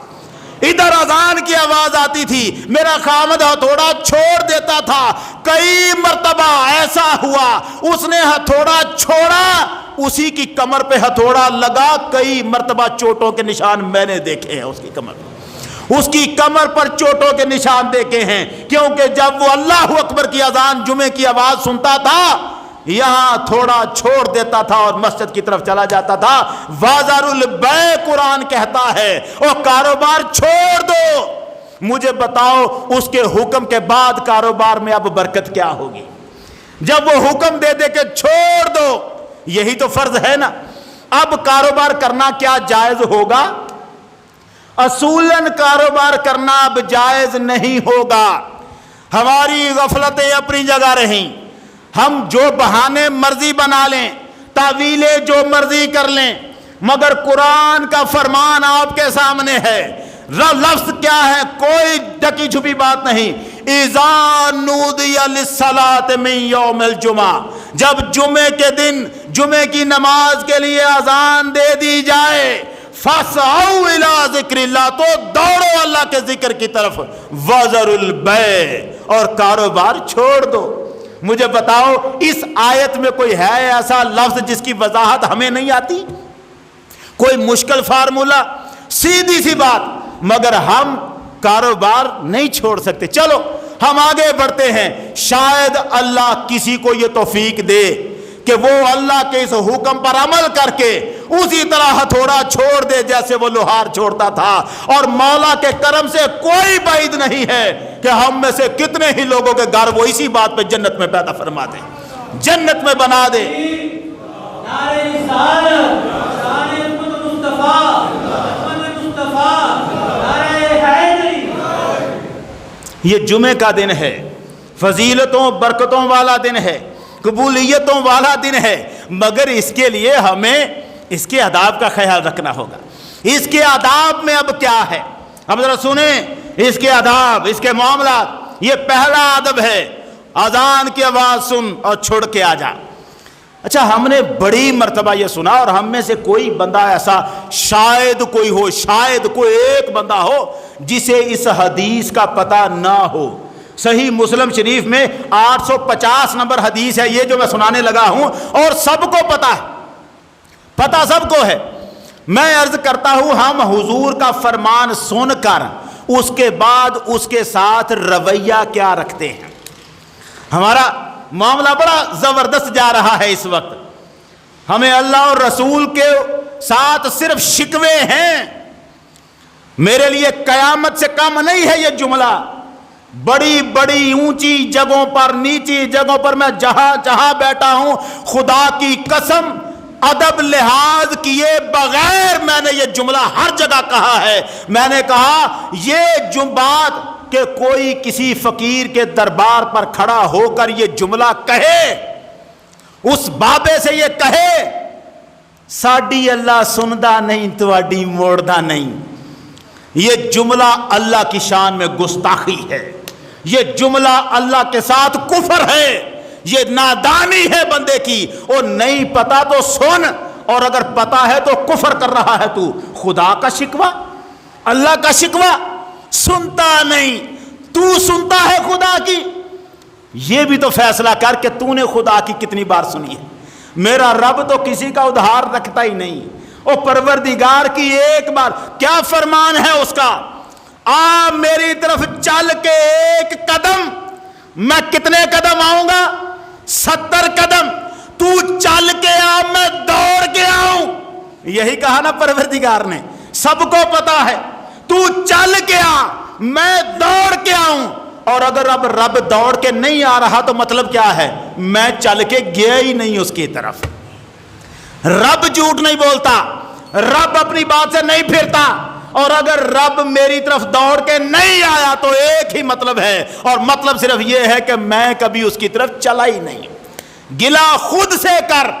A: ادھر اذان کی آواز آتی تھی، میرا خامد ہتھوڑا چھوڑ دیتا تھا۔ کئی مرتبہ ایسا ہوا اس نے ہتھوڑا چھوڑا، اسی کی کمر پہ ہتھوڑا لگا، کئی مرتبہ چوٹوں کے نشان میں نے دیکھے ہیں اس کی کمر پر، اس کی کمر پر چوٹوں کے نشان دیکھے ہیں، کیونکہ جب وہ اللہ اکبر کی اذان جمعے کی آواز سنتا تھا یہاں تھوڑا چھوڑ دیتا تھا اور مسجد کی طرف چلا جاتا تھا۔ وَذَرُوا الْبَيْعَ قرآن کہتا ہے اور کاروبار چھوڑ دو۔ مجھے بتاؤ اس کے حکم کے بعد کاروبار میں اب برکت کیا ہوگی؟ جب وہ حکم دے دے کہ چھوڑ دو، یہی تو فرض ہے نا۔ اب کاروبار کرنا کیا جائز ہوگا؟ اصولاً کاروبار کرنا اب جائز نہیں ہوگا۔ ہماری غفلتیں اپنی جگہ رہیں، ہم جو بہانے مرضی بنا لیں، تعویلیں جو مرضی کر لیں، مگر قرآن کا فرمان آپ کے سامنے ہے۔ لفظ کیا ہے؟ کوئی ڈکی چھپی بات نہیں۔ اِذَا نُودِیَ لِلصَّلَاةِ مِن یَوْمِ الْجُمعہ، جب جمعے کے دن جمعے کی نماز کے لیے اذان دے دی جائے، فَاسْعَوْا إِلَىٰ ذِكْرِ اللَّهِ، تو دوڑو اللہ کے ذکر کی طرف۔ وَذَرُوا الْبَيْعَ، اور کاروبار چھوڑ دو۔ مجھے بتاؤ اس آیت میں کوئی ہے ایسا لفظ جس کی وضاحت ہمیں نہیں آتی؟ کوئی مشکل فارمولہ؟ سیدھی سی بات، مگر ہم کاروبار نہیں چھوڑ سکتے۔ چلو ہم آگے بڑھتے ہیں، شاید اللہ کسی کو یہ توفیق دے کہ وہ اللہ کے اس حکم پر عمل کر کے اسی طرح ہتھوڑا چھوڑ دے جیسے وہ لوہار چھوڑتا تھا، اور مولا کے کرم سے کوئی بعید نہیں ہے کہ ہم میں سے کتنے ہی لوگوں کے گھر وہ اسی بات پہ جنت میں پیدا فرما دے، جنت میں بنا دے۔ یہ جمعے کا دن ہے، فضیلتوں برکتوں والا دن ہے، قبولیتوں والا دن ہے، مگر اس کے لیے ہمیں اس کے آداب کا خیال رکھنا ہوگا۔ اس کے آداب میں اب کیا ہے؟ اب ذرا سنیں اس کے آداب، اس کے معاملات۔ یہ پہلا ادب ہے، اذان کی آواز سن اور چھوڑ کے آ جا۔ اچھا، ہم نے بڑی مرتبہ یہ سنا، اور ہم میں سے کوئی بندہ ایسا شاید کوئی ہو، شاید کوئی ایک بندہ ہو جسے اس حدیث کا پتہ نہ ہو۔ صحیح مسلم شریف میں 850 نمبر حدیث ہے یہ جو میں سنانے لگا ہوں، اور سب کو پتہ ہے، پتہ سب کو ہے۔ میں عرض کرتا ہوں، ہم حضور کا فرمان سن کر اس کے بعد اس کے ساتھ رویہ کیا رکھتے ہیں؟ ہمارا معاملہ بڑا زبردست جا رہا ہے اس وقت۔ ہمیں اللہ اور رسول کے ساتھ صرف شکوے ہیں۔ میرے لیے قیامت سے کم نہیں ہے یہ جملہ۔ بڑی بڑی اونچی جگہوں پر، نیچی جگہوں پر، میں جہاں جہاں بیٹھا ہوں، خدا کی قسم ادب لحاظ کیے بغیر میں نے یہ جملہ ہر جگہ کہا ہے۔ میں نے کہا یہ بات کہ کوئی کسی فقیر کے دربار پر کھڑا ہو کر یہ جملہ کہے، اس بابے سے یہ کہے ساڈی اللہ سندا نہیں تواڈی موڑدا نہیں، یہ جملہ اللہ کی شان میں گستاخی ہے، یہ جملہ اللہ کے ساتھ کفر ہے، یہ نادانی ہے بندے کی۔ اور نہیں پتا تو سن، اور اگر پتا ہے تو کفر کر رہا ہے تو۔ خدا کا شکوہ، اللہ کا شکوہ، سنتا نہیں، تو سنتا ہے خدا کی؟ یہ بھی تو فیصلہ کر کہ تو نے خدا کی کتنی بار سنی ہے۔ میرا رب تو کسی کا ادھار رکھتا ہی نہیں، اور پروردگار کی ایک بار کیا فرمان ہے اس کا؟ آ میری طرف چل کے ایک قدم، میں کتنے قدم آؤں گا؟ 70 قدم۔ تو چل کے آ، میں دوڑ کے آؤں۔ یہی کہا نا پروردگار نے، سب کو پتا ہے۔ تو چل کے آ، میں دوڑ کے آؤں۔ اور اگر اب رب دوڑ کے نہیں آ رہا تو مطلب کیا ہے؟ میں چل کے گیا ہی نہیں اس کی طرف۔ رب جھوٹ نہیں بولتا، رب اپنی بات سے نہیں پھرتا، اور اگر رب میری طرف دوڑ کے نہیں آیا تو ایک ہی مطلب ہے، اور مطلب صرف یہ ہے کہ میں کبھی اس کی طرف چلا ہی نہیں۔ گلا خود سے کر،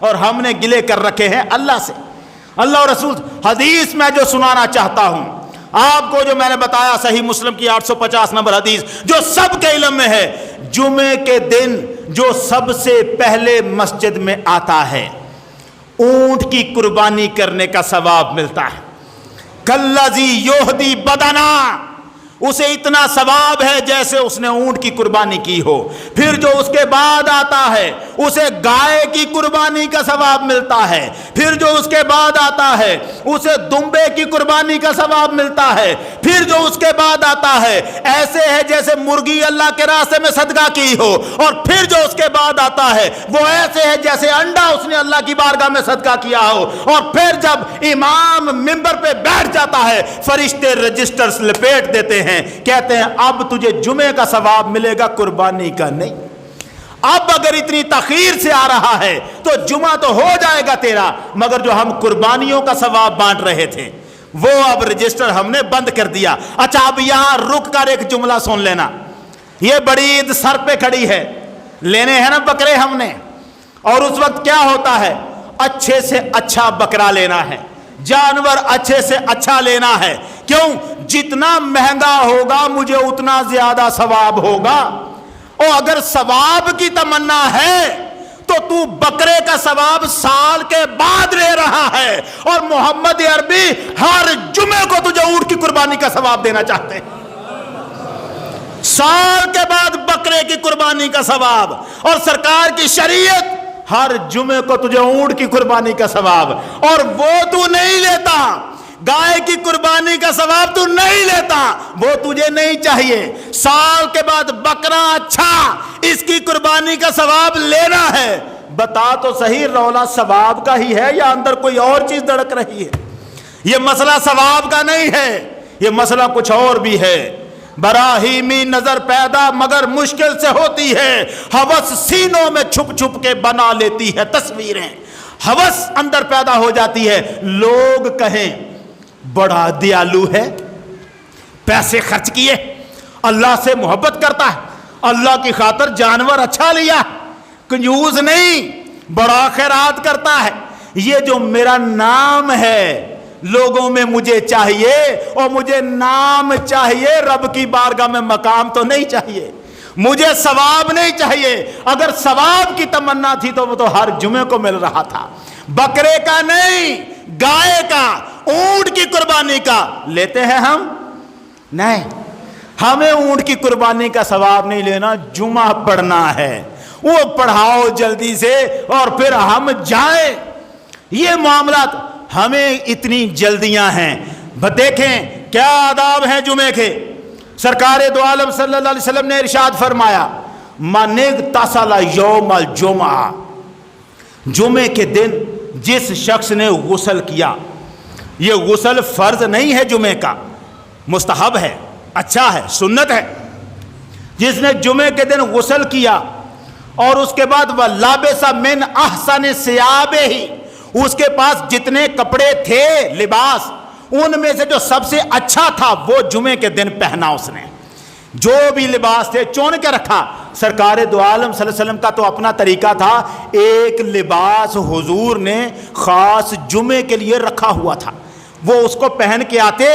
A: اور ہم نے گلے کر رکھے ہیں اللہ سے، اللہ اور رسول۔ حدیث میں جو سنانا چاہتا ہوں آپ کو، جو میں نے بتایا صحیح مسلم کی 850 نمبر حدیث، جو سب کے علم میں ہے، جمعے کے دن جو سب سے پہلے مسجد میں آتا ہے اونٹ کی قربانی کرنے کا ثواب ملتا ہے۔ کلذی یہدی بدنا، اسے اتنا ثواب ہے جیسے اس نے اونٹ کی قربانی کی ہو۔ پھر جو اس کے بعد آتا ہے اسے گائے کی قربانی کا ثواب ملتا ہے۔ پھر جو اس کے بعد آتا ہے اسے دمبے کی قربانی کا ثواب ملتا ہے۔ پھر جو اس کے بعد آتا ہے ایسے ہے جیسے مرغی اللہ کے راستے میں صدقہ کی ہو، اور پھر جو اس کے بعد آتا ہے وہ ایسے ہے جیسے انڈا اس نے اللہ کی بارگاہ میں صدقہ کیا ہو۔ اور پھر جب امام منبر پہ بیٹھ جاتا ہے فرشتے رجسٹرز لپیٹ دیتے ہیں، کہتے ہیں اب تجھے جمعے کا ثواب ملے گا، قربانی کا نہیں۔ اب اگر اتنی تاخیر سے آ رہا ہے تو جمعہ تو ہو جائے گا تیرا، مگر جو ہم قربانیوں کا ثواب بانٹ رہے تھے وہ اب رجسٹر ہم نے بند کر دیا۔ اچھا اب یہاں رک کر ایک جملہ سن لینا، یہ بڑی عید سر پہ کھڑی ہے، لینے ہیں نا بکرے ہم نے، اور اس وقت کیا ہوتا ہے، اچھے سے اچھا بکرا لینا ہے، جانور اچھے سے اچھا لینا ہے۔ کیوں؟ جتنا مہنگا ہوگا مجھے اتنا زیادہ ثواب ہوگا۔ اور اگر ثواب کی تمنا ہے تو تو بکرے کا ثواب سال کے بعد لے رہا ہے، اور محمد عربی ہر جمعے کو تجھے اونٹ کی قربانی کا ثواب دینا چاہتے ہیں۔ سال کے بعد بکرے کی قربانی کا ثواب، اور سرکار کی شریعت ہر جمعے کو تجھے اونٹ کی قربانی کا ثواب، اور وہ تو نہیں لیتا، گائے کی قربانی کا ثواب تو نہیں لیتا، وہ تجھے نہیں چاہیے۔ سال کے بعد بکرا اچھا، اس کی قربانی کا ثواب لینا ہے۔ بتا تو صحیح، رولا ثواب کا ہی ہے یا اندر کوئی اور چیز دڑک رہی ہے؟ یہ مسئلہ ثواب کا نہیں ہے، یہ مسئلہ کچھ اور بھی ہے۔ براہیمی نظر پیدا مگر مشکل سے ہوتی ہے، ہوس سینوں میں چھپ چھپ کے بنا لیتی ہے تصویریں۔ ہوس اندر پیدا ہو جاتی ہے، لوگ کہیں بڑا دیالو ہے، پیسے خرچ کیے، اللہ سے محبت کرتا ہے، اللہ کی خاطر جانور اچھا لیا، کنجوس نہیں، بڑا خیرات کرتا ہے۔ یہ جو میرا نام ہے لوگوں میں مجھے چاہیے، اور مجھے نام چاہیے، رب کی بارگاہ میں مقام تو نہیں چاہیے، مجھے ثواب نہیں چاہیے۔ اگر ثواب کی تمنا تھی تو وہ تو ہر جمعے کو مل رہا تھا، بکرے کا نہیں، گائے کا، اونٹ کی قربانی کا لیتے ہیں ہم نہیں۔ ہمیں اونٹ کی قربانی کا ثواب نہیں لینا، جمعہ پڑھنا ہے، وہ پڑھاؤ جلدی سے اور پھر ہم جائیں۔ یہ معاملات ہمیں اتنی جلدیاں ہیں۔ دیکھیں کیا آداب ہیں جمعے کے۔ سرکار دو عالم صلی اللہ علیہ وسلم نے ارشاد فرمایا، من اغتسل یوم الجمعہ، جمعے کے دن جس شخص نے غسل کیا، یہ غسل فرض نہیں ہے جمعے کا، مستحب ہے، اچھا ہے، سنت ہے۔ جس نے جمعے کے دن غسل کیا اور اس کے بعد وَلَابِسَ مِنْ أَحْسَنِ ثِيَابِهِ، اس کے پاس جتنے کپڑے تھے، لباس، ان میں سے جو سب سے اچھا تھا وہ جمعے کے دن پہنا اس نے، جو بھی لباس تھے چون کے رکھا۔ سرکار دو عالم صلی اللہ علیہ وسلم کا تو اپنا طریقہ تھا، ایک لباس حضور نے خاص جمعے کے لیے رکھا ہوا تھا، وہ اس کو پہن کے آتے،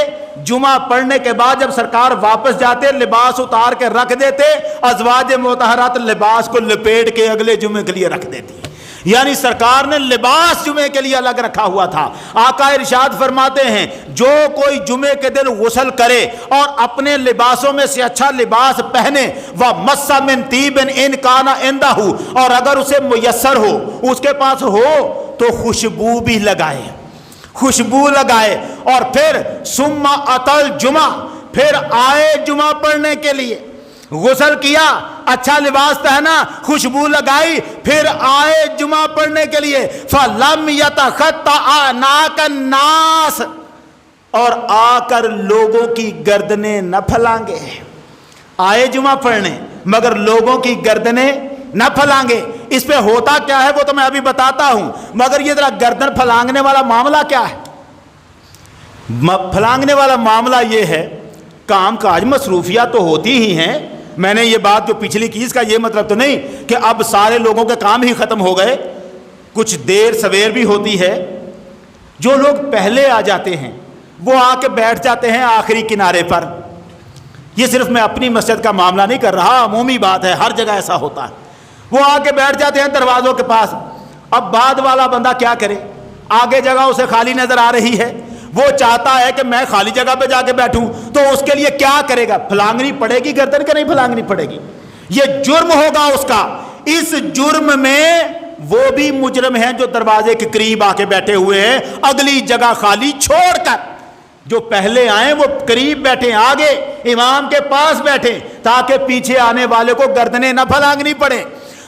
A: جمعہ پڑھنے کے بعد جب سرکار واپس جاتے لباس اتار کے رکھ دیتے، ازواج مطہرات لباس کو لپیٹ کے اگلے جمعے کے لیے رکھ دیتی۔ یعنی سرکار نے لباس جمعے کے لیے الگ رکھا ہوا تھا۔ آقا ارشاد فرماتے ہیں جو کوئی جمعے کے دن غسل کرے اور اپنے لباسوں میں سے اچھا لباس پہنے، وَمَسَّ مِن طِيبٍ إِن كَانَ عِندَهُ، اور اگر اسے میسر ہو، اس کے پاس ہو تو خوشبو بھی لگائے، خوشبو لگائے، اور پھر ثُمَّ أَتَى الْجُمَعَ، پھر آئے جمعہ پڑھنے کے لیے، غسل کیا، اچھا لباس پہنا، خوشبو لگائی، پھر آئے جمعہ پڑھنے کے لیے، فَلَمْ يَتَخَطَّ أَعْنَاقَ النَّاسِ، اور آ کر لوگوں کی گردنیں نہ پھلانگے۔ آئے جمعہ پڑھنے مگر لوگوں کی گردنیں نہ پھلانگے۔ اس پہ ہوتا کیا ہے وہ تو میں ابھی بتاتا ہوں، مگر یہ ذرا گردن پھلانگنے والا معاملہ کیا ہے؟ پھلانگنے والا معاملہ یہ ہے، کام کاج مصروفیات تو ہوتی ہی ہیں، میں نے یہ بات جو پچھلی کی اس کا یہ مطلب تو نہیں کہ اب سارے لوگوں کے کام ہی ختم ہو گئے، کچھ دیر سویر بھی ہوتی ہے. جو لوگ پہلے آ جاتے ہیں وہ آ کے بیٹھ جاتے ہیں آخری کنارے پر. یہ صرف میں اپنی مسجد کا معاملہ نہیں کر رہا، عمومی بات ہے، ہر جگہ ایسا ہوتا ہے. وہ آ کے بیٹھ جاتے ہیں دروازوں کے پاس. اب بعد والا بندہ کیا کرے؟ آگے جگہ اسے خالی نظر آ رہی ہے، وہ چاہتا ہے کہ میں خالی جگہ پہ جا کے بیٹھوں، تو اس کے لیے کیا کرے گا؟ پھلانگنی پڑے گی گردن کے؟ نہیں پھلانگنی پڑے گی. یہ جرم ہوگا اس کا. اس جرم میں وہ بھی مجرم ہیں جو دروازے کے قریب آ کے بیٹھے ہوئے ہیں اگلی جگہ خالی چھوڑ کر. جو پہلے آئیں وہ قریب بیٹھیں، آگے امام کے پاس بیٹھیں تاکہ پیچھے آنے والے کو گردنیں نہ پھلانگنی پڑے.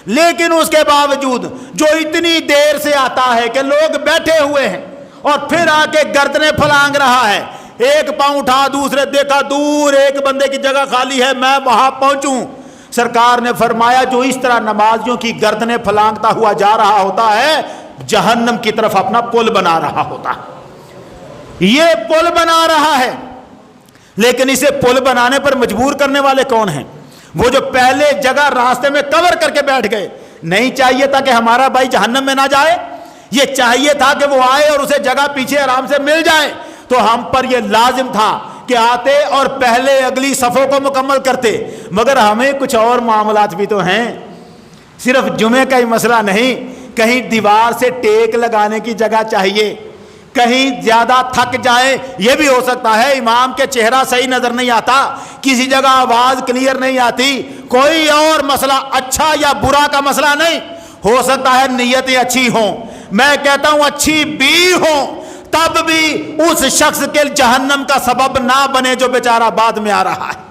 A: لیکن اس کے باوجود جو اتنی دیر سے آتا ہے کہ لوگ بیٹھے ہوئے ہیں اور پھر آ کے گردنیں پھلانگ رہا ہے، ایک پاؤں اٹھا دوسرے دیکھا دور ایک بندے کی جگہ خالی ہے، میں وہاں پہنچوں. سرکار نے فرمایا جو اس طرح نمازیوں کی گردنیں پھلانگتا ہوا جا رہا ہوتا ہے جہنم کی طرف اپنا پل بنا رہا ہوتا ہے. یہ پل بنا رہا ہے. لیکن اسے پل بنانے پر مجبور کرنے والے کون ہیں؟ وہ جو پہلے جگہ راستے میں کور کر کے بیٹھ گئے. نہیں چاہیے تھا کہ ہمارا بھائی جہنم میں نہ جائے، یہ چاہیے تھا کہ وہ آئے اور اسے جگہ پیچھے آرام سے مل جائے. تو ہم پر یہ لازم تھا کہ آتے اور پہلے اگلی صفوں کو مکمل کرتے. مگر ہمیں کچھ اور معاملات بھی تو ہیں، صرف جمعے کا ہی مسئلہ نہیں. کہیں دیوار سے ٹیک لگانے کی جگہ چاہیے، کہیں زیادہ تھک جائے، یہ بھی ہو سکتا ہے امام کے چہرہ صحیح نظر نہیں آتا، کسی جگہ آواز کلیئر نہیں آتی، کوئی اور مسئلہ، اچھا یا برا کا مسئلہ نہیں، ہو سکتا ہے نیتیں اچھی ہوں، میں کہتا ہوں اچھی بھی ہوں، تب بھی اس شخص کے جہنم کا سبب نہ بنے جو بیچارہ بعد میں آ رہا ہے.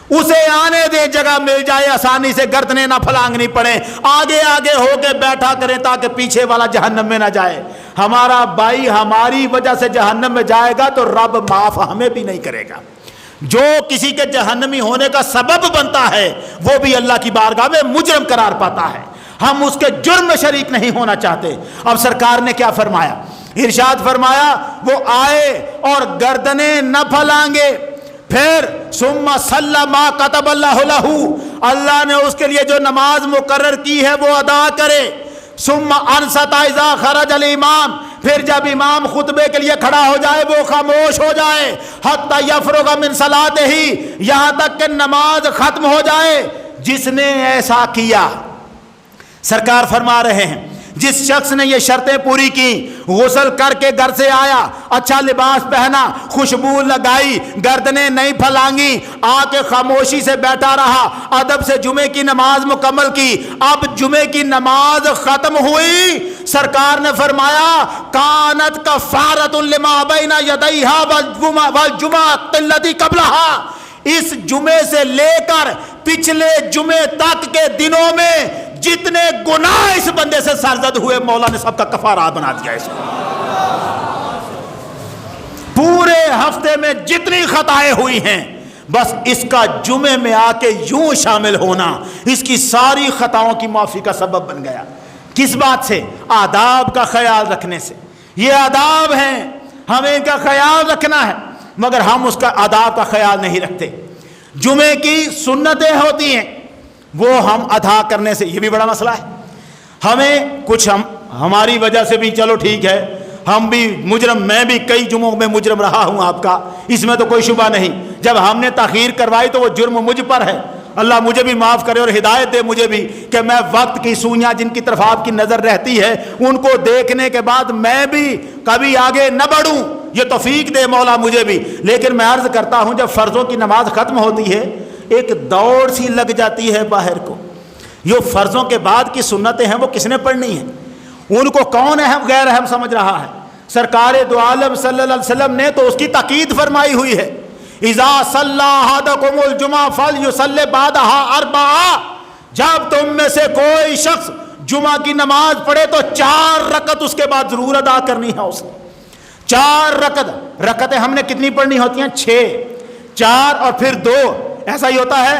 A: اسے آنے دے، جگہ مل جائے، آسانی سے گردنیں نہ پھلانگنی پڑے، آگے آگے ہو کے بیٹھا کریں تاکہ پیچھے والا جہنم میں نہ جائے. ہمارا بھائی ہماری وجہ سے جہنم میں جائے گا تو رب معاف ہمیں بھی نہیں کرے گا. جو کسی کے جہنمی ہونے کا سبب بنتا ہے وہ بھی اللہ کی بارگاہ میں مجرم قرار پاتا ہے. ہم اس کے جرم میں شریک نہیں ہونا چاہتے. اب سرکار نے کیا فرمایا؟ ارشاد فرمایا وہ آئے اور گردنیں نہ پھلانگے، پھر ثم صلی ما کتب اللہ لہ، اللہ نے اس کے لیے جو نماز مقرر کی ہے وہ ادا کرے. ثم انصت اذا خرج الامام، پھر جب امام خطبے کے لیے کھڑا ہو جائے وہ خاموش ہو جائے. حتی یفرغ من صلاتہ، یہاں تک کہ نماز ختم ہو جائے. جس نے ایسا کیا، سرکار فرما رہے ہیں جس شخص نے یہ شرطیں پوری کی، غسل کر کے گھر سے آیا، اچھا لباس پہنا، خوشبو لگائی، گردنیں نہیں پھلانگی، آ کے خاموشی سے بیٹھا رہا، ادب سے جمعے کی نماز مکمل کی. اب جمعے کی نماز ختم ہوئی، سرکار نے فرمایا کانت کفارۃ لما بین یدیہا والجمعۃ التی قبلہا، اس جمعے سے لے کر پچھلے جمعے تک کے دنوں میں جتنے گناہ اس بندے سے سرزد ہوئے مولا نے سب کا کفارہ بنا دیا. اس کو پورے ہفتے میں جتنی خطائیں ہوئی ہیں بس اس کا جمعے میں آ کے یوں شامل ہونا اس کی ساری خطاؤں کی معافی کا سبب بن گیا. کس بات سے؟ آداب کا خیال رکھنے سے. یہ آداب ہیں، ہمیں ان کا خیال رکھنا ہے، مگر ہم اس کا آداب کا خیال نہیں رکھتے. جمعے کی سنتیں ہوتی ہیں وہ ہم ادا کرنے سے، یہ بھی بڑا مسئلہ ہے. ہمیں کچھ ہماری وجہ سے بھی چلو ٹھیک ہے، ہم بھی مجرم، میں بھی کئی جمعوں میں مجرم رہا ہوں آپ کا، اس میں تو کوئی شبہ نہیں. جب ہم نے تاخیر کروائی تو وہ جرم مجھ پر ہے. اللہ مجھے بھی معاف کرے اور ہدایت دے مجھے بھی کہ میں وقت کی سوئیاں جن کی طرف آپ کی نظر رہتی ہے ان کو دیکھنے کے بعد میں بھی کبھی آگے نہ بڑھوں، یہ توفیق دے مولا مجھے بھی. لیکن میں عرض کرتا ہوں جب فرضوں کی نماز ختم ہوتی ہے ایک دوڑ سی لگ جاتی ہے باہر کو. یہ فرضوں کے بعد کی سنتیں ہیں وہ کس نے پڑھنی ہیں؟ ان کو کون اہم غیر اہم سمجھ رہا ہے؟ سرکار دو عالم صلی اللہ علیہ وسلم نے تو اس کی تاکید فرمائی ہوئی ہے، اذا صلی احدکم الجمعہ فلیصلی بعدہا اربعا، جب تم میں سے کوئی شخص جمعہ کی نماز پڑھے تو 4 رکعت اس کے بعد ضرور ادا کرنی ہے اس نے. 4 رکعتیں ہم نے کتنی پڑھنی ہوتی ہیں؟ 6. 4 اور پھر 2، ایسا ہی ہوتا ہے.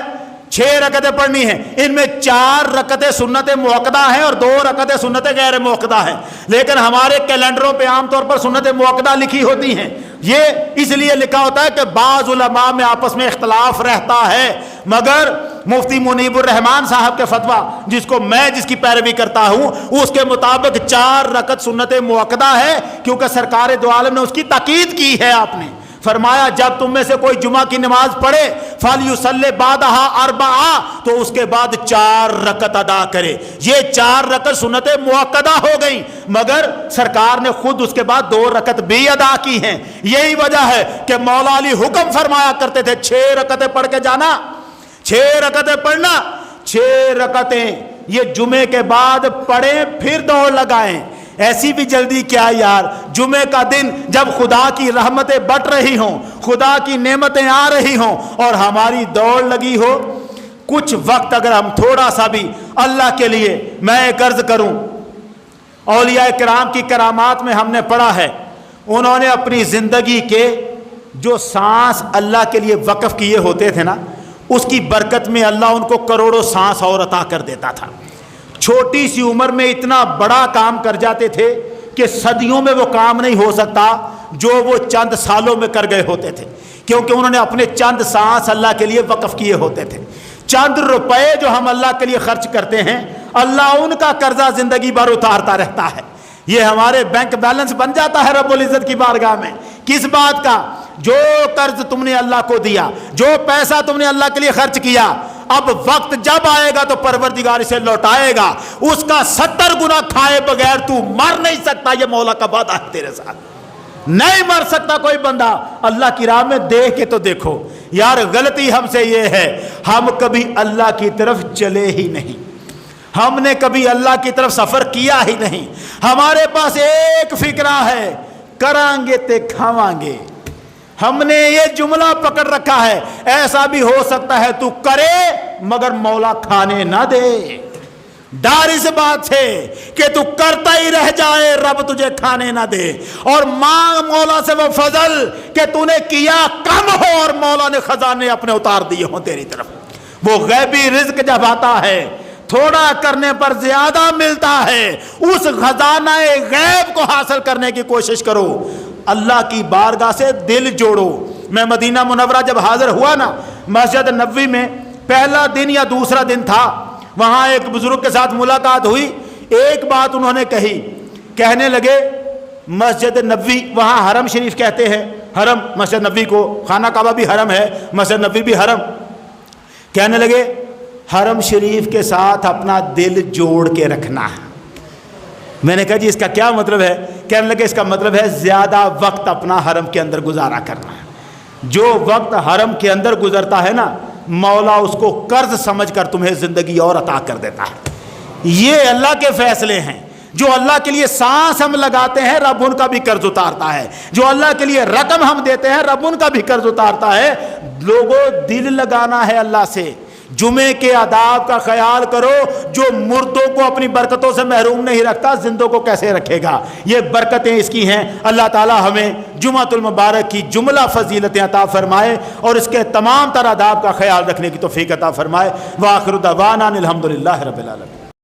A: 6 رکعتیں پڑھنی ہیں، ان میں 4 رکعتیں سنت موقدہ ہیں اور 2 رکعتیں سنت غیر موقدہ ہیں. لیکن ہمارے کیلنڈروں پہ عام طور پر سنت موقدہ لکھی ہوتی ہیں. یہ اس لیے لکھا ہوتا ہے کہ بعض علماء میں آپس میں اختلاف رہتا ہے، مگر مفتی منیب الرحمان صاحب کے فتویٰ جس کی پیروی کرتا ہوں، اس کے مطابق 4 رکعت سنت مؤکدہ ہے، کیونکہ سرکار دو عالم نے اس کی تاکید کی ہے۔ آپ نے فرمایا جب تم میں سے کوئی جمعہ کی نماز پڑھے فَلْيُصَلِّ بَعْدَهَا 4، تو اس کے بعد 4 رکعت ادا کرے۔ یہ 4 رکعت سنت مؤکدہ ہو گئی، مگر سرکار نے خود اس کے بعد 2 رکعت بھی ادا کی ہیں۔ یہی وجہ ہے کہ مولا علی حکم فرمایا کرتے تھے 6 رکعتیں پڑھ کے جانا، 6 رکعتیں پڑھنا، 6 رکعتیں یہ جمعے کے بعد پڑھیں پھر دوڑ لگائیں۔ ایسی بھی جلدی کیا یار، جمعے کا دن جب خدا کی رحمتیں بٹ رہی ہوں، خدا کی نعمتیں آ رہی ہوں اور ہماری دوڑ لگی ہو، کچھ وقت اگر ہم تھوڑا سا بھی اللہ کے لیے، میں ایک عرض کروں، اولیاء کرام کی کرامات میں ہم نے پڑھا ہے، انہوں نے اپنی زندگی کے جو سانس اللہ کے لیے وقف کیے ہوتے تھے نا، اس کی برکت میں اللہ ان کو کروڑوں سانس اور عطا کر دیتا تھا۔ چھوٹی سی عمر میں اتنا بڑا کام کر جاتے تھے کہ صدیوں میں وہ کام نہیں ہو سکتا جو وہ چند سالوں میں کر گئے ہوتے تھے، کیونکہ انہوں نے اپنے چند سانس اللہ کے لیے وقف کیے ہوتے تھے۔ چند روپے جو ہم اللہ کے لیے خرچ کرتے ہیں، اللہ ان کا قرضہ زندگی بھر اتارتا رہتا ہے۔ یہ ہمارے بینک بیلنس بن جاتا ہے رب العزت کی بارگاہ میں۔ کس بات کا؟ جو قرض تم نے اللہ کو دیا، جو پیسہ تم نے اللہ کے لیے خرچ کیا، اب وقت جب آئے گا تو پروردگار اسے لوٹائے گا، اس کا 70 گنا کھائے بغیر تو مر نہیں سکتا۔ یہ مولا کا وعدہ ہے تیرے ساتھ، نہیں مر سکتا کوئی بندہ۔ اللہ کی راہ میں دیکھ کے تو دیکھو یار، غلطی ہم سے یہ ہے، ہم کبھی اللہ کی طرف چلے ہی نہیں، ہم نے کبھی اللہ کی طرف سفر کیا ہی نہیں۔ ہمارے پاس ایک فکرہ ہے، کریں گے تے کھاواں گے۔ ہم نے یہ جملہ پکڑ رکھا ہے، ایسا بھی ہو سکتا ہے تو کرے مگر مولا کھانے نہ دے۔ ڈر اس بات سے کہ تو کرتا ہی رہ جائے، رب تجھے کھانے نہ دے، اور مانگ مولا سے وہ فضل کہ تو نے کیا کم ہو اور مولا نے خزانے اپنے اتار دیے ہوں تیری طرف۔ وہ غیبی رزق جب آتا ہے، تھوڑا کرنے پر زیادہ ملتا ہے، اس خزانہ غیب کو حاصل کرنے کی کوشش کرو، اللہ کی بارگاہ سے دل جوڑو۔ میں مدینہ منورہ جب حاضر ہوا نا، مسجد نبوی میں پہلا دن یا دوسرا دن تھا، وہاں ایک بزرگ کے ساتھ ملاقات ہوئی۔ ایک بات انہوں نے کہی، کہنے لگے مسجد نبوی، وہاں حرم شریف کہتے ہیں، حرم مسجد نبوی کو، خانہ کعبہ بھی حرم ہے، مسجد نبوی بھی حرم۔ کہنے لگے حرم شریف کے ساتھ اپنا دل جوڑ کے رکھنا ہے۔ میں نے کہا جی اس کا کیا مطلب ہے؟ کہنے لگے اس کا مطلب ہے زیادہ وقت اپنا حرم کے اندر گزارا کرنا ہے۔ جو وقت حرم کے اندر گزرتا ہے نا، مولا اس کو قرض سمجھ کر تمہیں زندگی اور عطا کر دیتا ہے۔ یہ اللہ کے فیصلے ہیں۔ جو اللہ کے لیے سانس ہم لگاتے ہیں، رب ان کا بھی قرض اتارتا ہے۔ جو اللہ کے لیے رقم ہم دیتے ہیں، رب ان کا بھی قرض اتارتا ہے۔ لوگوں دل لگانا ہے اللہ سے۔ جمعے کے آداب کا خیال کرو، جو مردوں کو اپنی برکتوں سے محروم نہیں رکھتا، زندوں کو کیسے رکھے گا؟ یہ برکتیں اس کی ہیں۔ اللہ تعالی ہمیں جمعۃ المبارک کی جملہ فضیلتیں عطا فرمائے اور اس کے تمام تر آداب کا خیال رکھنے کی توفیق عطا فرمائے۔ وآخر دعوانا الحمدللہ رب العالمین۔